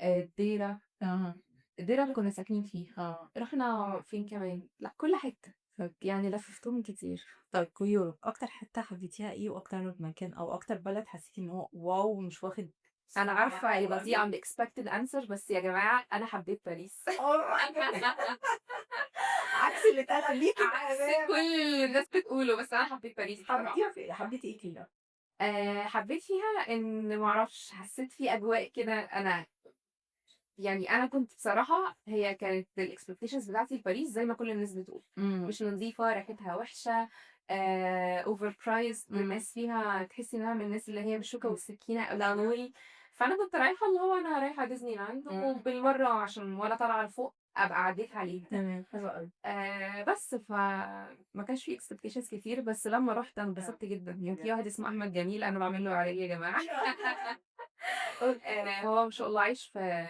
الديرة. آه. الديرة اللي كنا ساكنين فيها. آه. رُحنا فين كمان؟ لأ كل حتة، يعني لفّفتهم كتير. طيب كيورو، أكتر حتّة حبيتيها إيه وأكتر مكان أو أكتر بلد حسيتِ إن هو واو مش واخد أنا عارفة هيبقى دي unexpected answer، بس يا جماعة أنا حبيت باريس. عكس اللي اتقال قبليكِ عكس كل الناس بتقوله، بس أنا حبيت باريس بصراحة. حبيتيها في إيه؟ حبيتِ إيه فيها؟ حبيت فيها إن ما أعرفش، حسيت في أجواء كده. أنا كنت بصراحة هي كانت الexpectations بتاعتي لباريس زي ما كل الناس بتقول، مش نضيفة، ريحتها وحشة، overpriced، إمم. الناس فيها تحسي إنها من الناس اللي هي بالشوكة والسكينة أوي. فأنا كنت رايحة اللي هو أنا رايحة ديزني لاند وبالمرة عشان وأنا طالعة لفوق أبقى عديت عليها. تمام، حلو أوي. بس فما كانش في expectations كتير، بس لمّا رُحت أنا انبسطت جدًا. يعني في واحد اسمه أحمد جميل أنا باعمل له إعلان يا جماعة. هو ما شاء الله عايش في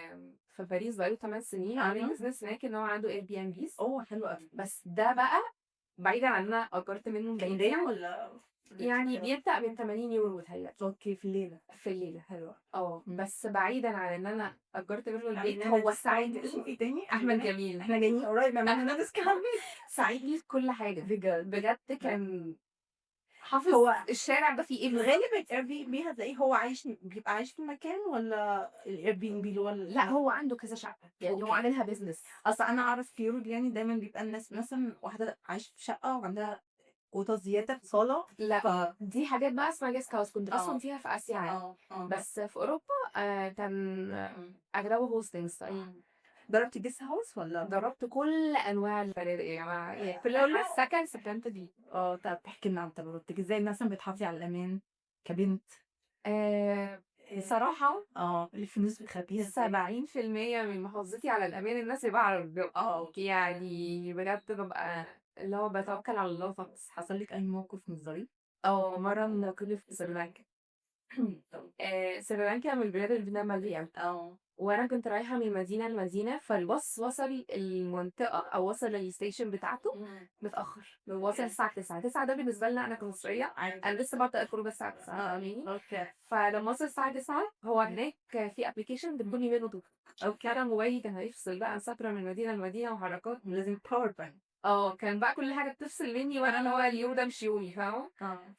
باريس بقى له 8 سنين، عامل business هناك إن هو عنده Airbnbs. حلو أوي. بس ده بقى بعيدًا عن إن أنا أجرت منه كيدية البيت، والّا يعني بيبدأ من 80€ متهيأ لي أوكي في الليلة. في الليلة. حلو أوي. بس بعيدًا عن إن أنا أجرت منه يعني البيت، أنا هو اسمه ساعدني. إيه تاني؟ أحمد جميل. إحنا جايين قريب نعمل لنا discount. ساعدني في كل حاجة، بجد. بجد كان حافظ هو الشارع ده فيه إيه في بالضبط. الغالب الAirbnb هتلاقيه هو بيبقى عايش في المكان والّا الAirbnb اللي هو لأ هو عنده كذا شقة، يعني هو أوكي. عاملها business. أصل أنا أعرف كيورو دي يعني دايمًا بيبقى الناس مثلًا واحدة عايشة في شقة وعندها أوضة زيادة في صالة لأ، دي حاجات بقى اسمها guest house، كنت أصلًا آه. فيها في آسيا عادي، آه. بس في أوروبا كان أغلبه hostels الصراحة. جربتِ guest house والّا؟ جربت كل أنواع الفنادق يا جماعة، يعني كل أنواع السكن سكنت فيه. طب احكي لنا عن تجربتِك، إزاي مثلًا بتحافظي على الأمان كبنت؟ بصراحة الفلوس بتخبيها إزاي؟ 70% من محافظتي على الأمان الناس يبقى على ربنا. أوكي. يعني بجد بابقى اللي هو باتوكل على الله خالص. حصل لِك أي موقف مش ظريف؟ مرة كنت في سريلانكا. سريلانكا من البلاد اللي بتنام فيها أوي. وأنا كنت رايحة من مدينة لمدينة، فالباص وصل المنطقة أو وصل الstation بتاعته متأخر، وصل الساعة 09:00. 09:00 ده بالنسبة لنا أنا كمصرية أنا لسه بابدأ الخروجة الساعة 09:00 فاهماني؟ أوكي. فلما وصل الساعة 09:00 هو هناك في application بتكوني منه أوكي. أنا موبايلي كان هيفصل بقى، مسافرة من مدينة لمدينة وحركات. لازم power bank. كان بقى كل حاجة بتفصل مني وأنا اللي هو اليوم ده مش يومي فاهمة؟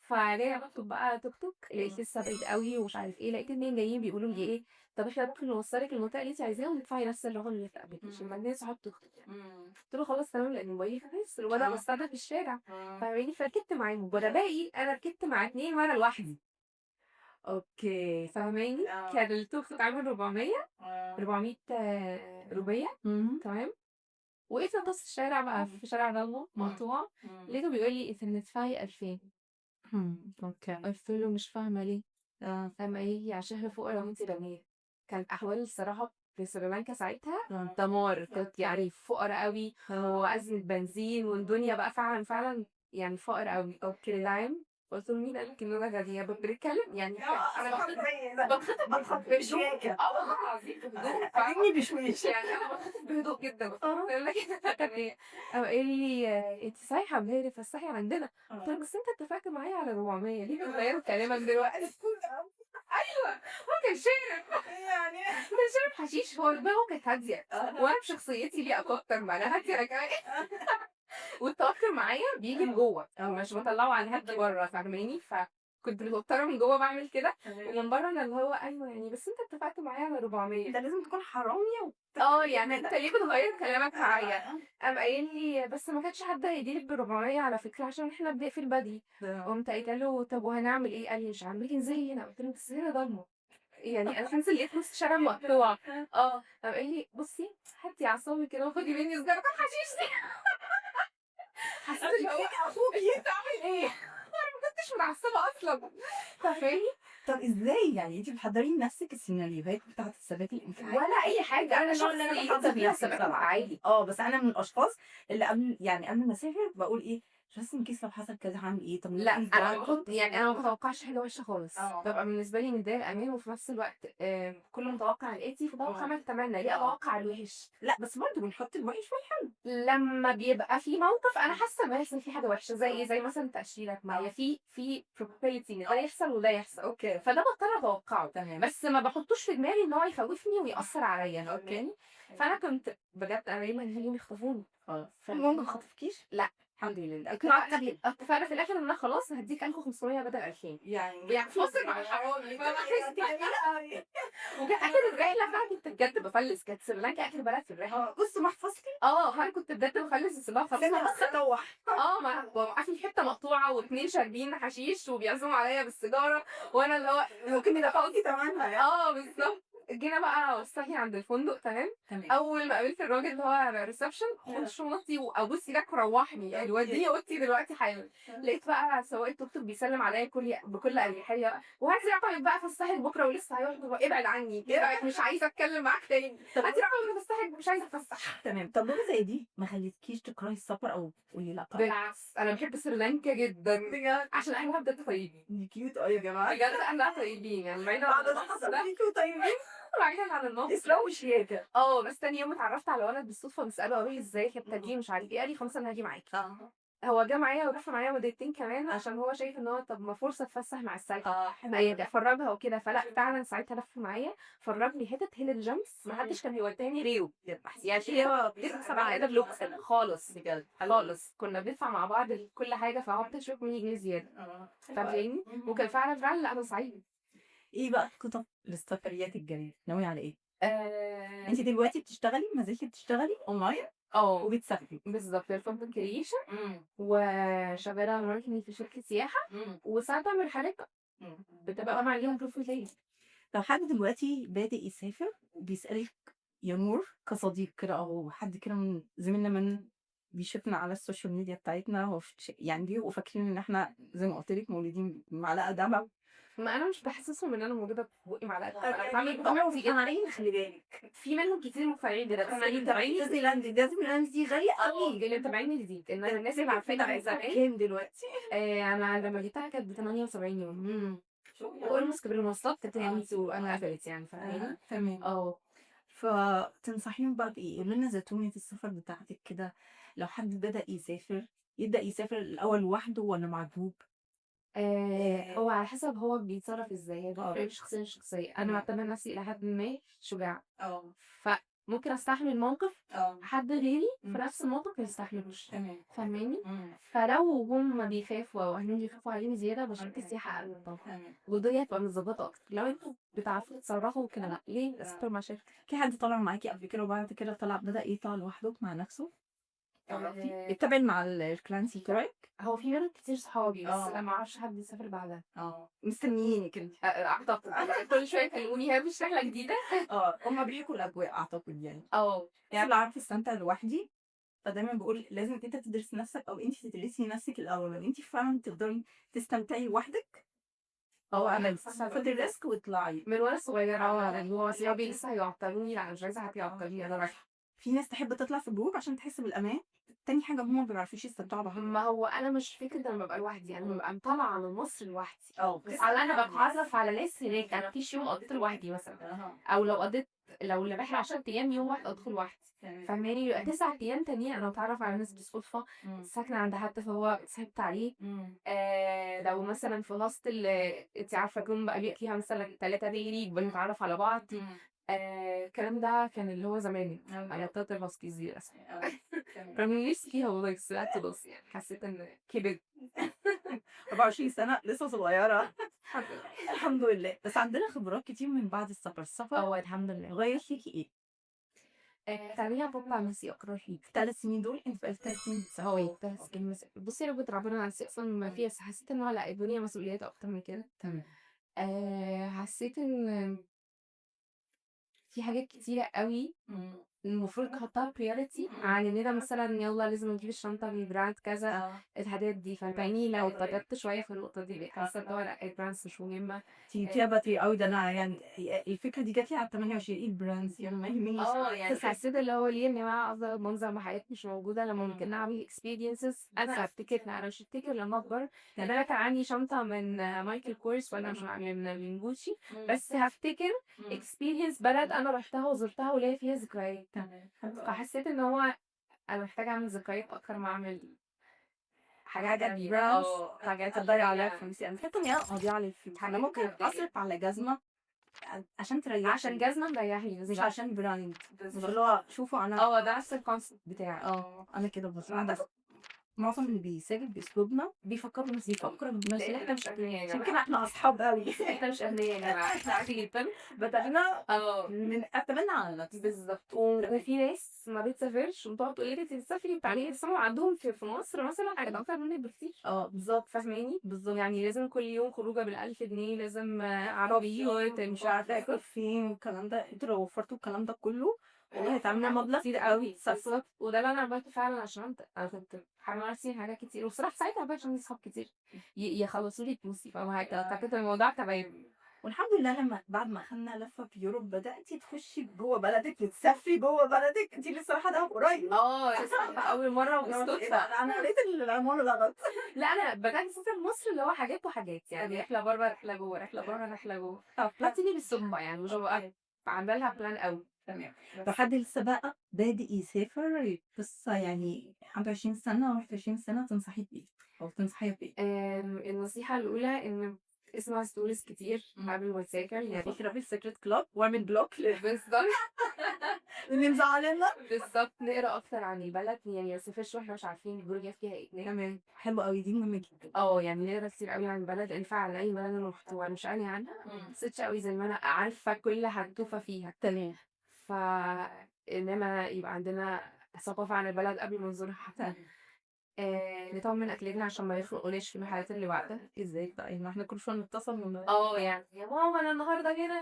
فجاية باطلب بقى توك توك، لقيت لسه بعيد أوي ومش عارف إيه، لقيت 2 جايين بيقولوا لي إيه، طب إحنا ممكن نوصّلِك المنطقة اللي أنتِ عايزاها وتدفعي نفس الرقم اللي في الapplication، بعدين صاحب توك توك. قُلت له خلاص تمام، لإن موبايلي كان هيفصل وأنا باستنى في الشارع فاهماني؟ فركبت معاهم، وأنا باقي أنا ركبت مع 2 وأنا لوحدي أوكي. فاهماني؟ كان التوك توك عامل 400 روبية تمام. وقفت في نص الشارع بقى في شارع ضلمة مقطوع، لقيته بيقول لي أنتِ هتدفعي 2000. أوكي. قُلت له مش فاهمة ليه؟ قام قايل لي عشان إحنا فقرا وأنتِ غنية. كانت أحوال الصراحة في سريلانكا ساعتها دمار، كانت يعني فقرا أوي وأزمة بنزين والدنيا بقى فعلًا يعني فقر أوي. أوكي تمام. قُلت له مين قال لِك إن أنا غنية؟ بنتكلم يعني أنا باتخطب بهدوء. والله العظيم بهدوء عاجبني بشويش. يعني أنا باتخطب بهدوء جدًا. باقول لك غنية. قام قايل لي أنتِ صحيح أمّا هي تفسحي عندنا. قُلت له بس أنت اتفقت معايا على 400 ليه بتغيّروا كلامك دلوقتي؟ أيوه هو كان شارب يعني كان شارب حشيش، هو دماغه كانت هادية وأنا بشخصيتي ليه أكتر ما أنا هادية أنا كمان. والتوتر معايا بييجي من جوّه، مش باطلّعه على الهبد برّه فاهماني؟ كنت متوترة من جوّه باعمل كده، ومن برّه أنا اللي هو أيوه يعني بس أنت اتفقت معايا على 400. ده لازم تكون حرامي يعني أنت ليه بتغيّر كلامك معايا؟ قام قايل لي: "بس ما كانش حد هيدّي لِك ب400 على فكرة عشان إحنا بنقفل بدري." قُمت قايلة له: "طب وهنعمل إيه؟" قال لي: "مش هاعمل لِك انزلي هنا." قُلت له: "بس هنا ضلمة." يعني أنا هانزل لقيت نُص الشارع مقطوع. قام قايل لي: "بُصّي هدّي أعصابِك كده وخدي مني سيجارة." كان حشيش. حسيت اللي هو اخوك تعمل إيه؟ أنا ما كنتش متعصبة أصلًا. فاهماني؟ طب ازاي يعني انت بتحضري لنفسك السيناريوهات بتاعت الثبات الانفعالي؟ ولا أي حاجة، أنا النوع اللي انا شخصيتي بحضر فيها نفسي ثبات بصراحه. انفعالي. بس انا من الاشخاص اللي قبل ما اسافر بقول ايه بس ان كيس لو حصل كذا هعمل ايه طب لأ، نركز أنا بعض. باحط يعني أنا ما باتوقعش حاجة وحشة خالص، بابقى بالنسبة لي إن ده الأمان وفي نفس الوقت كل متوقع الآتي فطبعًا ما يتمنى، ليه أتوقع الوحش؟ لا بس برضه بنحط الوحش لمّا بيبقى في موقف أنا حاسة إن هيحصل فيه حاجة وحشة زي إيه؟ زي مثلًا تأشيرة، ما هي في probability إن ده يحصل وده يحصل، اوكي فده باضطر أتوقعه، تمام بس ما باحطوش في دماغي إن هو يخوفني ويأثر عليَّ، فاهماني؟ فأنا كنت بجد أنا دايمًا أهلي يخطفوني. هم ما خطفكيش؟ لأ. الحمد لله اتفقنا في الآخر إن أنا خلاص هادّيك 1500 بدل 2000 يعني فاصل مع الحرامي فاهمة؟ وكانت آخر الرحلة بقى كنت بجد بافلّس، كانت سريلانكا آخر بلد في الرحلة. بص محفظتي فأنا كنت بجد بافلّس بس اللي هو خلاص سيبها أنا بس اروح ما وقّفني في حتة مقطوعة و2 شاربين حشيش وبيعزموا عليَّ بالسيجارة، وأنا اللي هو ممكن يدفعوكي ثمنها يعني. بالضبط. جينا بقى وصّلني عند الفندق تمام، تمام أول ما قابلت الراجل اللي هو reception خُد شنطتي وأبوس إيدك وروّحني، يعني ودّيني أوضتي دلوقتي حالًا. لقيت بقى سواق التوك توك بيسلّم عليَّ بكل أريحية، وهاتي رقمِك بقى فسّحِك بكرة ولسه هياخده ابعد عني، مش عايزة أتكلم معاك تاني، هاتي رقمِك هافسّحِك مش عايزة أتفسّح. تمام تجربة زي دي ما خلتكيش تكرهي السفر او تقولي لا طبعا؟ بالعكس أنا باحب سريلانكا جدًا بجد عشان أهلها بجد طيبين، دي كيوت يا جماعة بجد أهلها طيبين يعني بعيدًا عن بعد اللي الموقف حصل ده فيكوا طيبين بعيدًا عن الموقف ده اسلام وشياكة. بس تاني يوم اتعرّفت على ولد بالصدفة باسأله قالوا لي: "إزيك يا بتاجي مش عارف إيه." قال لي: "خلاص أنا هاجي معاكِ." هو جه معايا ولَف معايا مدينتين كمان عشان هو شايف إن هو طب ما فرصة أتفسّح مع السايحة، حلو أفرّجها وكده، فلأ فعلًا ساعتها لَف معايا فرّجني حتت hidden gems ما حدش كان هيودّيني غيره، يعني هي بندفع بني آدم لوكسل خالص، بجد خالص، كنا بندفع مع بعض كل حاجة فهو ما كانش بياخد مني جنيه زيادة، فاهماني؟ وكان فعلًا لأ أنا سعيدة. ايه بقى الخطط للسفريات الجاية ناوية على ايه؟ آآ انت دلوقتي بتشتغلي ما زلتِ بتشتغلي اونلاين وبتسافري بالضبط الcontent creation إمم، وشغالة marketing في شركة سياحة، إمم، وساعات باعمل حاجات بتبقى طبعًا ليهم profit ليّا. لو حد دلوقتي بادئ يسافر وبيسألِك يا نور كصديق كده أو حد كده من زميلنا بيشوفنا على السوشيال ميديا بتاعتنا هو يعني بيبقوا فاكرين إن إحنا زي ما قُلت لِك مولودين بمعلقة دَمَّ. ما أنا مش باحسسهم إن أنا موجودة في بُقّي معلقة دهب، أنا باعمل هم بطاقتي جدًا، مقتنعين خلي بالِك. في منهم كتير مقتنعين بده، بس اللي متابعيني ديزني لاند دي غالية أوي. اللي متابعيني جديد، إنما الناس اللي عارفيني من زمان كام دلوقتي؟ أنا لمّا جبتها كانت ب78 يورو إمم. وalmost بالمواصلات كانت يعني أنا قفلت يعني فاهماني؟ تمام. فتنصحيهم بقى بإيه؟ قولي لنا زتونة السفر بتاعتِك كده لو حد بدأ يسافر، يبدأ يسافر الأول لوحده والّا مع جروب؟ هو على حسب هو بيتصرّف إزاي، هي بتفرق من شخصية لشخصية، أنا تمام. باعتبر نفسي إلى حدٍ ما شجاعة، آه، فممكن أستحمل موقف آه، حد غيري في إمم، نفس الموقف ما يستحملوش، تمام، فاهماني؟ إمم، فلو هُم بيخافوا أو أهلهم بيخافوا عليهم زيادة باشارك السياحة أقل طبعًا، تمام. والدنيا هتبقى متضبطة أكتر، لو أنتم بتعرفوا تتصرّفوا وكده لأ، ليه أسافر مع شركة؟ في حد طلع معاكِ قبل كده وبعد كده بدأ يطلع لوحده مع نفسه؟ تعرفي؟ آآ يتّبع مع الclients بتوعِك؟ هو في منهم كتير صحابي بس آه. أنا ما أعرفش حد يسافر بعدها، مستنيينِك أنتِ. أعتقد كل شوية يكلموني هي مش رحلة جديدة؟ هُم بيحبوا الأجواء أعتقد يعني. آه. يعني أنا عارفة أستمتع لوحدي، فدايمًا باقول لازم أنت تدرس نفسك أو أنتِ تدرسي نفسِك الأول، إن أنتِ فعلًا تقدري تستمتعي لوحدِك أنا خدي الrisk واطلعي. من وأنا صغيرة اللي هو صحابي لسه هيعطلوني، لأ أنا مش عايزة حد يعطلني أنا رايحة. في ناس تحب تطلع في جروب عشان تحس بالأمان، تاني حاجة هُم ما بيعرفوش يستمتعوا لوحدهم. ما هو أنا مش فكرة أنا بابقى لوحدي، أنا بابقى طالعة من مصر لوحدي، بس بس أنا باتعرّف على ناس هناك، أنا ما فيش يوم قضيته لوحدي مثلًا، أو لو الرحلة 10 أيام يوم واحد أدخل لوحدي، فاهماني؟ يبقى 9 أيام تانيين أنا باتعرّف على ناس بالصدفة، ساكنة عند حد فهو اتصاحبت عليه، لو مثلًا في hostel أنتِ عارفة الroom بقى بيبقى فيها مثلًا 3 غيري بنتعرّف على بعض، الكلام ده كان اللي هو زمان، على بتاعة الhuskies دي للأسف. كان نفسي فيها والله بس دلوقتي خلاص يعني حسيت إن كبرت. 24 سنة لسه صغيرة الحمد لله. الحمد لله. بس عندنا خبرات كتير من بعد السفر الحمد لله. غيّر فيكِ إيه؟ تعمليها بابا نفسي أقرر فيه. ال3 سنين دول أنتِ بقى لِك 3 سنين بتسافري. 3 سنين بُصّي أنا كنت تعبانة عن نفسي أصلًا ما فيها، بس حسيت إن هو لأ الدنيا مسؤوليات أكتر من كده. تمام. حسيت إن في حاجات كتيرة أوي المفروض نحطها priority عن إننا مثلًا يالّا لازم نجيب الشنطة من براند كذا، الحاجات دي. فهتلاقيني لو اتجدت شوية في النقطة دي بقيت حاسة اللي هو لأ البراندز مش مهمة. أنتِ فيها بدري أوي، ده أنا يعني الفكرة دي جات لي على 28 إيه البراندز يعني ما يهمنيش. يعني حسيت اللي هو ليه يا جماعة أفضل منظر ما حياتي مش موجودة لما ممكن أعمل experiences أنا أفتكرها. أنا مش هافتكر لما أكبر، لأن أنا كان عندي شنطة من مايكل كورس وأنا مش من جوتشي، بس هافتكر experience بلد أنا رحتها وزرتها وليا فيها ذكريات. تمام. فحسيت إن هو أنا محتاجة أعمل ذكريات أكتر ما أعمل حاجات براندز حاجات هتضيّع عليها عليها فلوسي. أنا فاكرة إن هي مضيعة على الفلوس. أنا ممكن أصرف على جزمة عشان تريحني عشان جزمة مريحني مش بالظبط. عشان براند. مش بالظبط. اللي هو شوفوا أنا ده نفس الكونسيبت بتاعي. أنا كده بالضبط. معظم اللي بيسافر بأسلوبنا بيفكروا نفس لأن إحنا مش أغنياء يا عشان جماعة. كده إحنا أصحاب أوي. إحنا مش أغنياء يا جماعة، إحنا عادي جدًا. بدأنا آه. من اعتمدنا على نفسنا. بالضبط. وفي ناس ما بتسافرش وتقعد تقول لي أنتِ بتسافري بتعملي إيه؟ بس هُم عندهم في مصر مثلًا حاجات أكتر منِّك بكتير. بالضبط. فاهماني؟ بالضبط. يعني لازم كل يوم خروجة بال1000 جنيه، لازم عربيات، مش عارفة آكل فين والكلام ده. أنتم لو وفرتوا الكلام ده كله والله هتعملوا هناخد مبلغ كتير أوي. صرف. بالضبط. وده اللي أنا عملته فعلًا عشان أنا كنت حارمة نفسي من حاجات كتير، وبصراحة ساعتها بقى عشان عندي صحاب كتير يخلصوا لي فلوسي، فاهمة حاجة؟ فكانت الموضوع تمام. والحمد لله لمّا بعد ما أخدنا لفة في يوروب بدأتِ تخشي جوّه بلدِك وتسافري جوّه بلدِك. أنتِ لسه رايحة دهب قريب. لسه أول مرة وبالصدفة. أنا قريت العنوان غلط. لأ أنا بدأت أسافر مصر اللي هو حاجات وحاجات، يعني رحلة برّه، رحلة جوّه، رحلة برّه، رحلة جوّه. طلعت دي بالصدفة يعني مش بابقى عاملة لها plan أوي. تمام. لو بس. حد لسه بقى بادئ يسافر قصة يعني عنده 20 سنة أو 21 سنة تنصحيه بإيه؟ أو تنصحيها بإيه؟ النصيحة الأولى إن اسمع stories كتير قبل ما تسافر، يعني خشي رابي السيكريت كلاب واعمل بلوك بالضبط. للي مزعلانا. بالضبط. نقرا أكتر عن البلد، يعني ما نسافرش وإحنا مش عارفين الدنيا فيها إيه. تمام. حلو أوي، دي مهمة جدًا. يعني نقرا كتير أوي عن البلد، لإن فعلًا أي بلد أنا رُحت وأنا مش قارية عنها ما حسيتش أوي زي ما أنا عارفة كل حدوتة فيها. تمام. إنما يبقى عندنا ثقافة عن البلد قبل ما نزورها حتى. نطمن أكلنا عشان ما يخنقوناش في المحلات اللي بعدها. إزاي بقى؟ ما إحنا كل شوية نتصل يعني يا ماما أنا النهارده هنا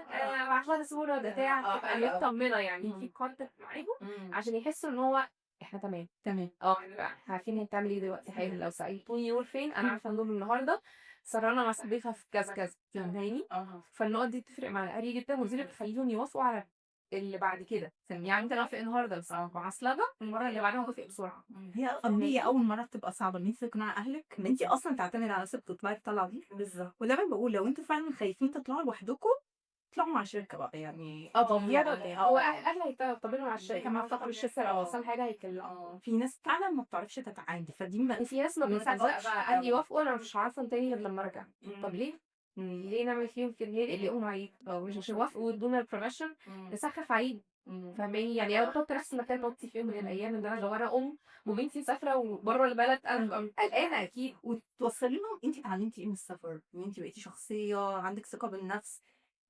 ابعت لها صورة بتاع تبقى متطمنة يعني في contact معاهم عشان يحسوا إن هو إحنا تمام. تمام. إحنا عارفين هي بتعمل إيه دلوقتي حالا، لو سألتوني نور فين أنا عارفة نور النهارده سهرانة مع صاحبتها في كذا كذا. فاهماني؟ فالنقط دي بتفرق مع الأهالي جدًا، ودي اللي بتخليهم يوافقوا على اللي بعد كده. يعني ممكن أوافق النهارده بس معصلجة المرة اللي بعدها هاوافق بسرعة. هي أول مرة بتبقى صعبة إن أنتِ تقنعي أهلِك إن أنتِ أصلًا تعتمدي على نفسِك تطلعي الطلعة دي. بالضبط. ودايمًا باقول لو أنتم فعلًا خايفين تطلعوا لوحدكم اطلعوا مع شركة بقى يعني. يعني هو أهلي هيطبلوا على الشركة مع فقر الشركة لو وصل حاجة هيكلموا. في ناس فعلًا ما بتعرفش تتعامل فدي وفي ناس ما بتصدقش بقى أهلي يوافقوا أنا مش هاعرفهم تاني غير لما أرجع. طب ليه؟ ليه نعمل فيهم كده؟ ليه يقوموا عيد؟ مش يوافقوا يدونا الpermission نسخف عيد. فاهماني؟ يعني أنا باحط نفسي مكان مامتي في يوم من الأيام إن أنا لو أنا وبنتي مسافرة وبرّه البلد أنا بابقى قلقانة أكيد. وتوصّلي لهم أنتِ اتعلمتِ إيه من السفر، إن أنتِ بقيتِ شخصية عندِك ثقة بالنفس،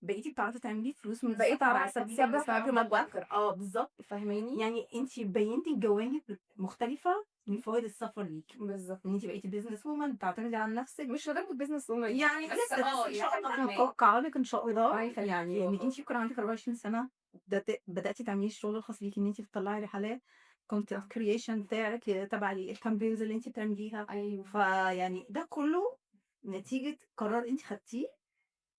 بقيتِ بتعرفي تعملي فلوس من بقيت السفر أعرف أحسن أكسب بس بكتير. قبل ما أتوتر. بالضبط. فاهماني؟ يعني أنتِ بيّنتِ جوانب مختلفة من فوايد السفر ليكِ، بالضبط. إن أنتِ بقيتِ business woman بتعتمدي على نفسِك. مش لدرجة business woman يعني بس لسه إن شاء الله أنا يعني متوقعة لِك إن شاء الله خايفة يعني إنِّك أنتِ يكون عندِك 24 سنة بدأتِ تعملي الشغل الخاص بيكِ إن أنتِ تطلّعي رحلات content creation بتاعِك تبع الcampaigns اللي أنتِ بتعمليها. أيوه. فيعني ده كله نتيجة قرار أنتِ خدتيه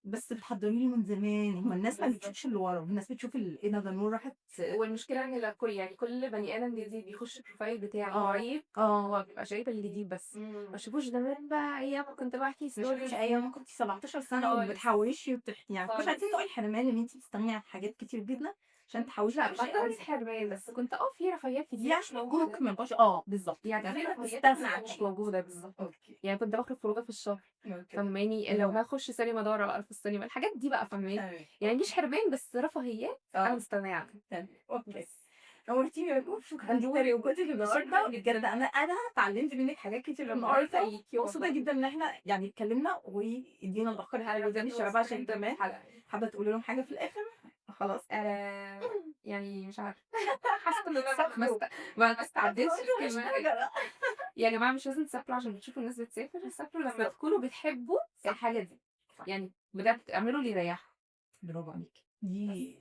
بس بتحضّريه له من زمان. الناس ما بتشوفش اللي ورا، الناس بتشوف إيه ده نور راحت. والمشكلة إن كل بني آدم جديد بيخش الprofile بتاعه قريب آه. هو بيبقى شايف الجديد بس، ما شافوش زمان بقى أيام ما كنت باحكي ما شفتيش stories. أيام ما كنتِ 17 سنة خالص. وبتحوّشي يعني ما كنتوش خالص. عايزين تقولي الحرمان إن أنتِ بتستغني عن حاجات كتير جدًا عشان تحوّشي لأ قرش ما كانش حرمان بس كنت في رفاهيات كتير مش يعني موجودة. ممكن ما يبقاش بالضبط. يعني في رفاهيات تستغنى عن مش شيء. موجودة بالضبط. أوكي. يعني كنت باخرج خروجة في الشهر. أوكي. فاهماني؟ لو هاخش سينما أدوّر على في السينما، الحاجات دي بقى فاهماني؟ تمام. يعني مش حرمان بس رفاهيات أنا مستغنية عنها. تمام. أوكي. نورتيني يا نور، شكرا جدا لوجودك النهارده بجد. انا اتعلمت منك حاجات كتير النهارده، مبسوطه جدا ان احنا يعني اتكلمنا وادينا الافكار على ودان الشباب. عشان كمان حابه تقولي لهم حاجه في الاخر؟ خلاص. يعني مش عارفه، حاسه ان انا ما استعدتش الكلمه. يا جماعه مش لازم تسافروا عشان بتشوفوا الناس بتسافر، سافروا لما تكونوا بتحبوا الحاجه دي، يعني بجد اعملوا اللي يريحكم. برافو عليكي،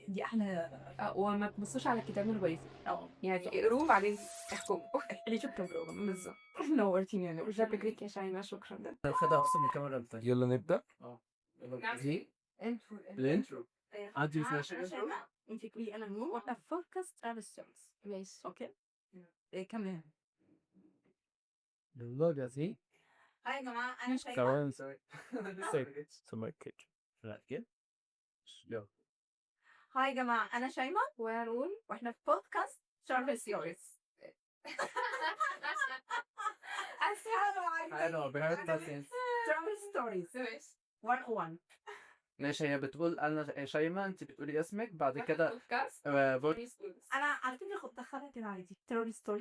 دي احلى. وما تبصوش على الكتاب من غيره، يعني اقروه وبعدين احكموا. اللي شكرا برافو. بالظبط. نورتيني يا نور. شكرا ليك يا شيماء، شكرا. خدها اصلا من الكاميرا الثانيه. يلا نبدا. دي الانترو. عندي انت تقولي انا نور وانا فوكس ترافيس ستونز. ماشي. اوكي. كمل. يلا جاهزين. هاي يا جماعه انا شيماء. كمان سمك كيتش. لا كده. يلا. هاي يا جماعه انا شيماء ونقول واحنا في بودكاست شارفيس يوريس. حلو بهارت تاسين. ترافيس ستوريز 101. ماشي، هي بتقول انا شيماء، انت بتقولي اسمك بعد كده بودكاست فويس. انا على فكره كنت دخلها كده عادي ترافيس ستوري.